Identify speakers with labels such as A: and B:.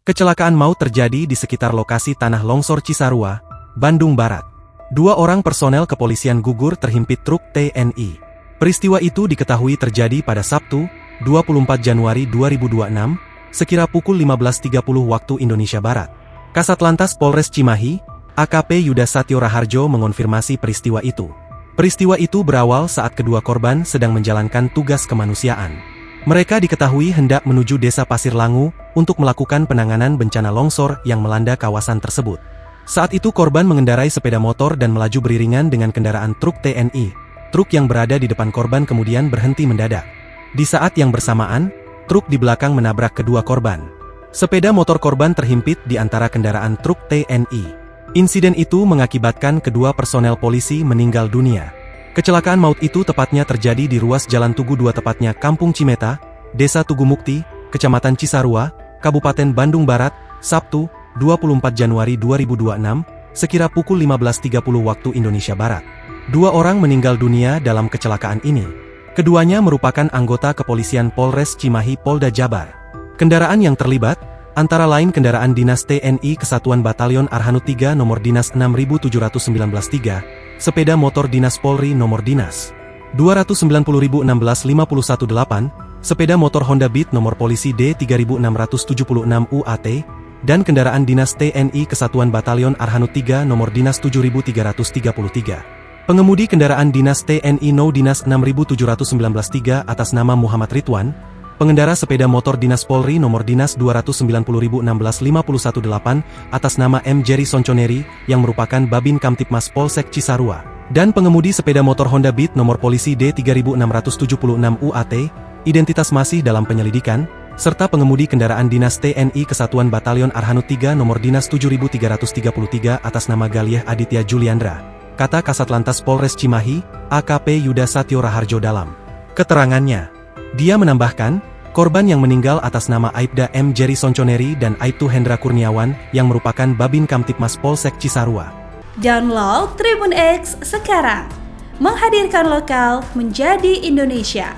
A: Kecelakaan maut terjadi di sekitar lokasi tanah longsor Cisarua, Bandung Barat. 2 orang personel kepolisian gugur terhimpit truk TNI. Peristiwa itu diketahui terjadi pada Sabtu, 24 Januari 2026, sekira pukul 15.30 waktu Indonesia Barat. Kasatlantas Polres Cimahi, AKP Yuda Satyo Raharjo mengonfirmasi peristiwa itu. Peristiwa itu berawal saat kedua korban sedang menjalankan tugas kemanusiaan. Mereka diketahui hendak menuju Desa Pasir Langu untuk melakukan penanganan bencana longsor yang melanda kawasan tersebut. Saat itu korban mengendarai sepeda motor dan melaju beriringan dengan kendaraan truk TNI. Truk yang berada di depan korban kemudian berhenti mendadak. Di saat yang bersamaan, truk di belakang menabrak kedua korban. Sepeda motor korban terhimpit di antara kendaraan truk TNI. Insiden itu mengakibatkan kedua personel polisi meninggal dunia. Kecelakaan maut itu tepatnya terjadi di ruas Jalan Tugu 2 tepatnya Kampung Cimeta, Desa Tugu Mukti, Kecamatan Cisarua, Kabupaten Bandung Barat, Sabtu, 24 Januari 2026, sekira pukul 15.30 waktu Indonesia Barat. 2 orang meninggal dunia dalam kecelakaan ini. Keduanya merupakan anggota kepolisian Polres Cimahi Polda Jabar. Kendaraan yang terlibat, antara lain kendaraan dinas TNI Kesatuan Batalion Arhanud 3 nomor dinas 6719-3, sepeda motor dinas Polri nomor dinas 290.016-518, sepeda motor Honda Beat nomor polisi D3676 UAT, dan kendaraan dinas TNI Kesatuan Batalion Arhanud 3 nomor dinas 7333. Pengemudi kendaraan dinas TNI No dinas 6719-3 atas nama Muhammad Ridwan, pengendara sepeda motor dinas Polri nomor dinas 290.016-518 atas nama M. Jerry Sonconeri yang merupakan Babin Kamtipmas Polsek Cisarua, dan pengemudi sepeda motor Honda Beat nomor polisi D3676 UAT, identitas masih dalam penyelidikan, serta pengemudi kendaraan dinas TNI Kesatuan Batalion Arhanud 3 nomor dinas 7333 atas nama Galieh Aditya Juliandra, kata Kasatlantas Polres Cimahi, AKP Yuda Satyo Raharjo dalam keterangannya. Dia menambahkan, korban yang meninggal atas nama Aibda M. Jerry Sonconeri dan Aibtu Hendra Kurniawan yang merupakan Babin Kamtipmas Polsek Cisarua.
B: Download Tribun X sekarang, menghadirkan lokal menjadi Indonesia.